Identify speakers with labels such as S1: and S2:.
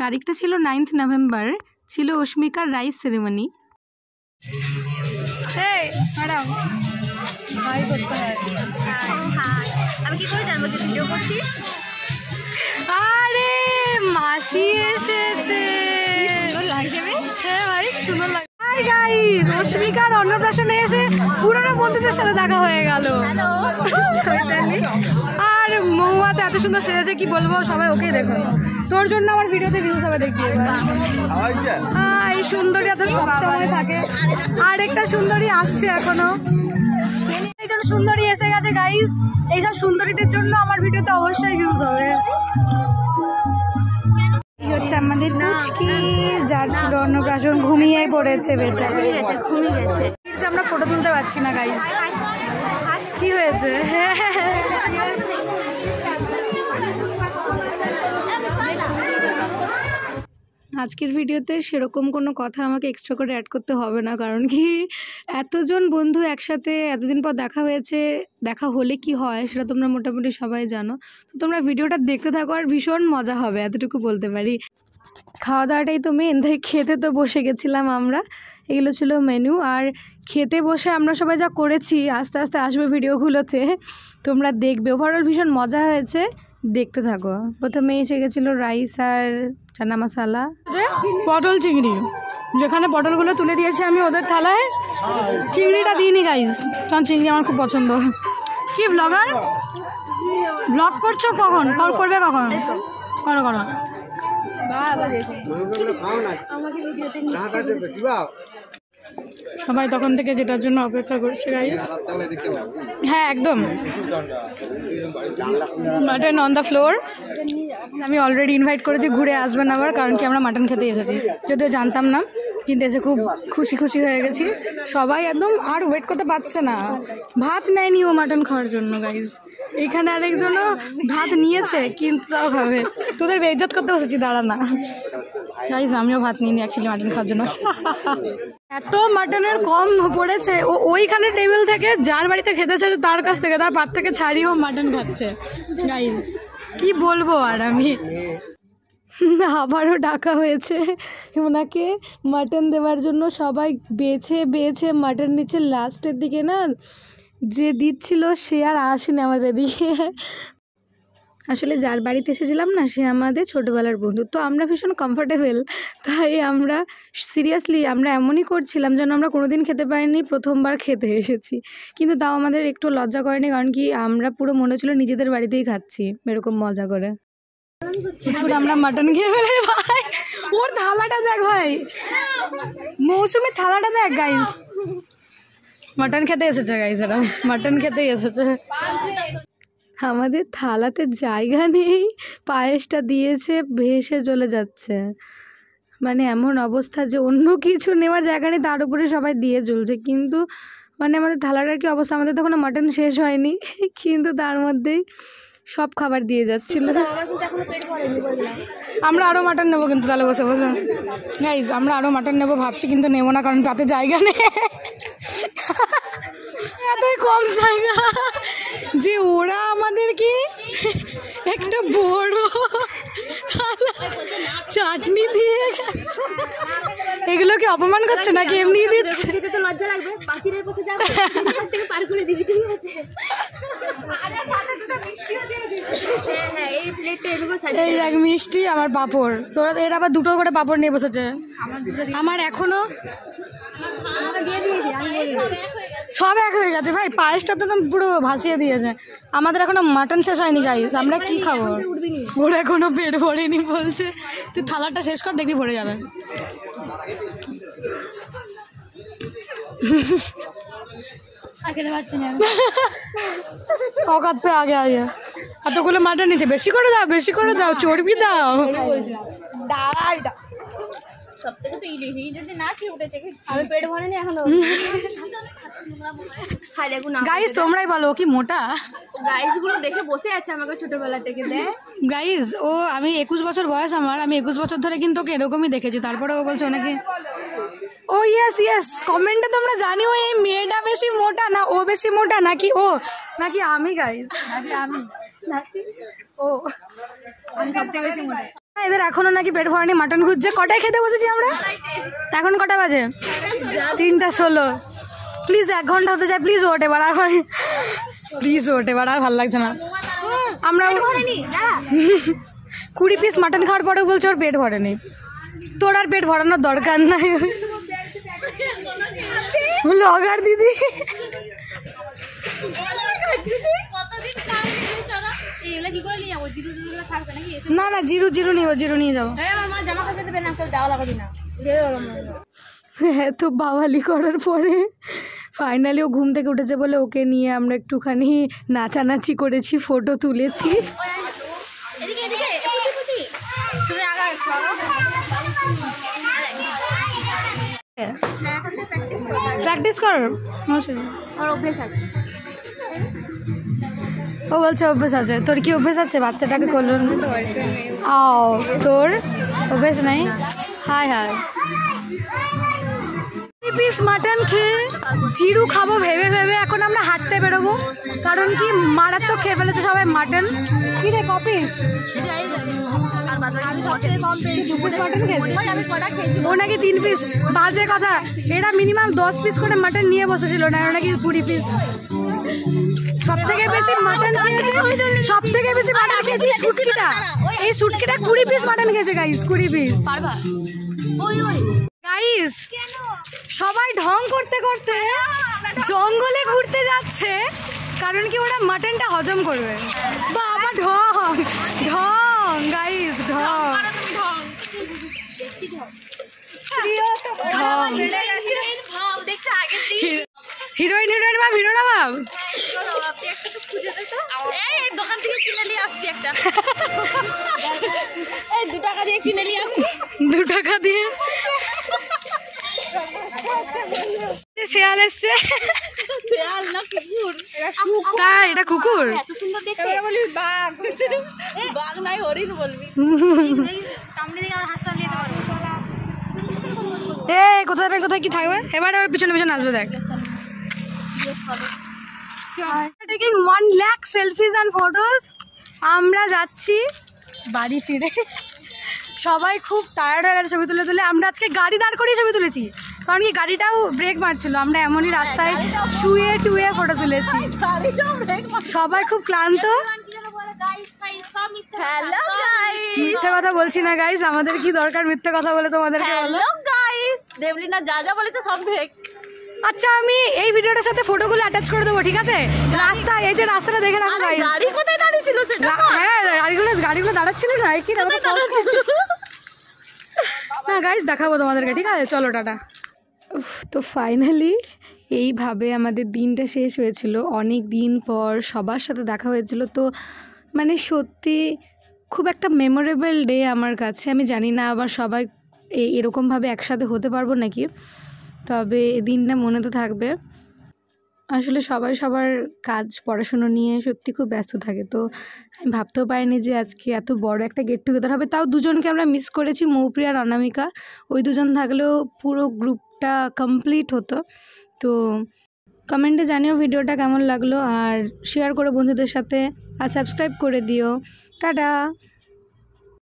S1: তারিখটা ছিল 9th November, ছিল অস্মিকার রাইস সেরেমনি।
S2: আমি কি করে জানবো যে ভিডিও করছিস?
S1: আরে মাসি এসেছে। হ্যাঁ ভাই, সুন্দর লাগে। হাই গাইস, অস্মিকার অন্নপ্রাশনে এসে পুরনো বন্ধুদের সাথে দেখা হয়ে গেল। আর মৌয়াতে এত সুন্দর সেজেছে, কি বলবো, সবাই ওকে দেখো। তোর জন্য আমার ভিডিওতে ভিউজ হবে, দেখবি। এই সুন্দরী এত সবসময় থাকে, আর একটা সুন্দরী আসছে এখনো। এইজন সুন্দরী এসে গেছে গাইস। এইসব সুন্দরীদের জন্য আমার ভিডিওতে অবশ্যই ভিউজ হবে। এই হচ্ছে আমাদের পুচকি, যার ছিল অন্নপ্রাশন, ঘুমিয়ে পড়েছে বেচারা। আমরা ফটো তুলতে পারছি না গাইস, কি হয়েছে? আজকের ভিডিওতে সেরকম কোনো কথা আমাকে এক্সট্রা করে অ্যাড করতে হবে না, কারণ কি এতজন বন্ধু একসাথে এতদিন পর দেখা হয়েছে, দেখা হলে কি হয় সেটা তোমরা মোটামুটি সবাই জানো। তো তোমরা ভিডিওটা দেখতে থাকো, আর ভীষণ মজা হবে, এতটুকু বলতে পারি। খাওয়া দাওয়াটাই তো মেন, তাই খেতে তো বসে গেছিলাম আমরা। এগুলো ছিল মেনু, আর খেতে বসে আমরা সবাই যা করেছি আস্তে আস্তে আসবে ভিডিওগুলোতে, তোমরা দেখবে। ওভারঅল ভীষণ মজা হয়েছে, দেখতে থাকো। প্রথমে এসে গেছিলো রাইস আর চানা মশালা, পটল চিংড়ি, যেখানে পটলগুলো তুলে দিয়েছি আমি ওদের থালায়, চিংড়িটা দিইনি গাইস, কারণ চিংড়ি আমার খুব পছন্দ। কি ব্লগার, ব্লগ করছো? কখন করবে? কখন করো করো। সবাই তখন থেকে যেটার জন্য অপেক্ষা করছে গাইস। হ্যাঁ একদম, মাটন অন দ্য ফ্লোর। আমি অলরেডি ইনভাইট করেছি, ঘুরে আসবেন আবার, কারণ কি আমরা মাটন খেতে এসেছি, যদিও জানতাম না, কিন্তু এসে খুব খুশি হয়ে গেছি। সবাই একদম আর ওয়েট করতে পারছে না, ভাত নেয়নি ও মাটন খাওয়ার জন্য গাইস। এখানে আরেকজনও ভাত নিয়েছে, কিন্তু তাও খাবে। তোদের বেইজ্জত করতে বসেছি, দাঁড়া না গাইস, আমিও ভাত নিইনি অ্যাকচুয়ালি মাটন খাওয়ার জন্য। এত মাটনের কম পড়েছে, ও ওইখানে টেবিল থেকে যার বাড়িতে খেতে চাইছে তার কাছ থেকে, তার পাত থেকে ছাড়িয়েও মাটন খাচ্ছে গাইস। কি বলবো আর আমি। আবারও ডাকা হয়েছে ওনাকে মাটন দেওয়ার জন্য, সবাই বেছে মাটন নিচ্ছে। লাস্টের দিকে না যে দিচ্ছিল সে আর আসেনি আমাদের দিকে। আসলে যার বাড়িতে এসেছিলাম না, সে আমাদের ছোটোবেলার বন্ধু, তো আমরা ভীষণ কমফোর্টেবল। তাই আমরা সিরিয়াসলি আমরা এমনই করছিলাম যেন আমরা কোনোদিন খেতে পাইনি, প্রথমবার খেতে এসেছি। কিন্তু তাও আমাদের একটু লজ্জা করেনি, কারণ কি আমরা পুরো মনে হচ্ছিল নিজেদের বাড়িতেই খাচ্ছি, এরকম মজা করে। আমরা মাটন খেয়ে ফেলে ভাই, ওর থালাটা দেখ ভাই, মৌসুমীর থালাটা দেখ গাইস। মাটন খেতে এসেছে গাইস, এরা মাটন খেতেই এসেছে। আমাদের থালাতে জায়গা নেই, পায়েসটা দিয়েছে ভেসে চলে যাচ্ছে, মানে এমন অবস্থা যে অন্য কিছু নেওয়ার জায়গা নেই, তার উপরে সবাই দিয়ে চলছে। কিন্তু মানে আমাদের থালাটার কি অবস্থা, আমাদের তখন মাটন শেষ হয়নি, কিন্তু তার মধ্যেই সব খাবার দিয়ে যাচ্ছিল। আমরা আরও মাটন নেবো কিন্তু, তাহলে বসে বসে গাইস আমরা আরও মাটন নেবো ভাবছি, কিন্তু নেবো না, কারণ তাতে জায়গা নেই, এতই কম জায়গা যে ওরা আমাদেরকে একটা বড় চাটনি দিয়ে গেছে। এগুলো কি অপমান করছে নাকি এমনি দিচ্ছে?
S2: তো লজ্জা লাগবে, পাঁচিলের পাশে যাবে, পাশ থেকে পার করে দিবি, ঠিক আছে?
S1: এই এক মিষ্টি, আমার পাঁপড়, তোরা এর আবার দুটো করে পাঁপড় নিয়ে বসেছে। আমার এখনো সব এক হয়ে গেছে ভাই, পায়েসটা তো পুরো ভাসিয়ে দিয়েছে। আমাদের এখনো মাটন শেষ হয়নি গাইস, আমরা কি খাবো? ওর এখনো পেট ভরেনি বলছে। তুই থালাটা শেষ কর, দেখবি ভরে যাবে। औकात पे आ गया। এতগুলো মাটন নিচে, বেশি করে দাও, বেশি করে দাও, চর্বি দাও।
S2: সবথেকে তো ইলিশ যদি না খেয়ে উঠেছে, আমি পেট ভরেনি এখনো।
S1: গাইস তোমরাই বলো কি মোটা?
S2: গাইস গুলো দেখে বসে আছে আমাকে ছোটবেলা থেকে। দেখ
S1: গাইস, ও আমি 21 বছর বয়স আমার, আমি 21 বছর ধরে কিন্তু ওকে এরকমই দেখেছি, তারপরে ও বলছে অনেকে। ও ইয়েস কমেন্টে তোমরা জানিও এই মেয়েটা বেশি মোটা না ও বেশি মোটা, নাকি ও নাকি আমি গাইস, নাকি আমি নাকি ও, আমি সবথেকে বেশি মোটা। এদের এখনো নাকি পেট ভরেনি, মাটন খুঁজছে। কটায় খেতে বসেছি আমরা? এখন কটা বাজে? 3:16। প্লিজ 1 ঘন্টা হতে যায়, প্লিজ ওঠ এবার, প্লিজ ওঠ এবার, আর ভালো লাগছে না। আমরা 20 পিস মাটন খাওয়ার পরেও বলছে ওর পেট ভরেনি। তোর আর পেট ভরানোর দরকার নাই, ব্লগার দিদি। না না, জিরু নিব, জিরু নিয়ে যাবো। হ্যাঁ, তো বাওয়ালি করার পরে ফাইনালি ও ঘুম থেকে উঠেছে বলে ওকে নিয়ে আমরা একটুখানি নাচানাচি করেছি, ফটো তুলেছি। প্র্যাকটিস কর, অভ্যেস আছে। ও বলছে অভ্যেস আছে। তোর কি অভ্যেস আছে? বাচ্চাটাকে করলো তোর অভ্যেস নাই? High high. পিস মাটন খেয়ে জিরু খাবো ভেবে ভেবে এখন আমরা হাঁটতে বেরোবো, কারণ কি মারাত্মক খেয়ে ফেলেছে সবাই মাটন। কি রে, কপিস? ও নাকি 3 পিস। বাজে কথা, এরা মিনিমাম 10 পিস করে মাটন নিয়ে বসেছিল না, এরা নাকি 20 পিস। সব থেকে বেশি মাটন খেয়েছে, সব থেকে বেশি মাটন খেয়েছে সুটকিটা। এই সুটকিটা 20 পিস মাটন খেয়েছে গাইস, 20 পিস। গাইস সবাই ঢং করতে করতে জঙ্গলে ঘুরতে যাচ্ছে, কারণ কি ওরা মাটনটা হজম করবে। বাবা ঢং ঢং গাইস, ঢং হিরোইন ভাব, হিরো না ভাব।
S2: দোকান থেকে কিনে নিয়ে আসছি একটা, 2 টাকা দিয়ে কিনে নিয়ে আসছি।
S1: 2 টাকা দিয়ে শেয়াল এসছে।
S2: শেয়াল না কুকুর?
S1: তাই এটা কুকুর?
S2: এত সুন্দর দেখতে। এবারে বলি বাঘ। বাঘ নাই, হরিণ বলবি। সামনে দিকে আর হাত চালিয়ে দিতে পারবো।
S1: কোথায় না কোথায় কি থাকবে, এবার ওর পিছনে পিছনে আসবে। দেখ, taking 1 lakh selfish and photos. আমরা যাচ্ছি বাড়ি ফিরে, সবাই খুব টায়ার্ড হয়ে গেছে ছবি তুলে তুলে। আমরা আজকে গাড়ি দাঁড় করিয়ে ছবি তুলেছি, কারণ কি গাড়িটাও ব্রেক মারছিল। আমরা এমনই রাস্তায় শুয়ে টুয়ে ফটো তুলেছি। সবাই খুব ক্লান্ত।
S2: হ্যালো গাইস,
S1: মিথ্যে কথা বলছি না গাইস, আমাদের কি দরকার মিথ্যে কথা বলে তোমাদেরকে?
S2: হ্যালো গাইস, দেবলিনা যা যা বলেছে সব ফেক।
S1: আচ্ছা, আমি এই ভিডিওটার সাথে ফটোগুলো অ্যাটাচ করে দেবো, ঠিক আছে? রাস্তা, এই যে রাস্তাটা দেখে রাখো গাইস।
S2: গাড়ি কোথায় দাঁড়িয়েছিল সেটা?
S1: হ্যাঁ, গাড়িগুলো দাঁড়াচ্ছিল না, কি না গাইস, দেখাবো তোমাদেরকে, ঠিক আছে? চলো টাটা। তো ফাইনালি এইভাবে আমাদের দিনটা শেষ হয়েছিল। অনেক দিন পর সবার সাথে দেখা হয়েছিল, তো মানে সত্যি খুব একটা মেমোরেবল ডে আমার কাছে। আমি জানি না আবার সবাই এরকমভাবে একসাথে হতে পারবো নাকি, তবে এই দিনটা মনে তো থাকবে। আসলে সবাই সবার কাজ পড়াশুনো নিয়ে সত্যি খুব ব্যস্ত থাকে, তো আমি ভাবতেও পারিনি যে আজকে এত বড় একটা গেট টুগেদার হবে। তাও দুজনকে আমরা মিস করেছি, মৌপ্রিয়া আর অনামিকা। ওই দুজন থাকলেও পুরো গ্রুপটা কমপ্লিট হতো। তো কমেন্টে জানিও ভিডিওটা কেমন লাগলো, আর শেয়ার করো বন্ধুদের সাথে, আর সাবস্ক্রাইব করে দিও। টাটা।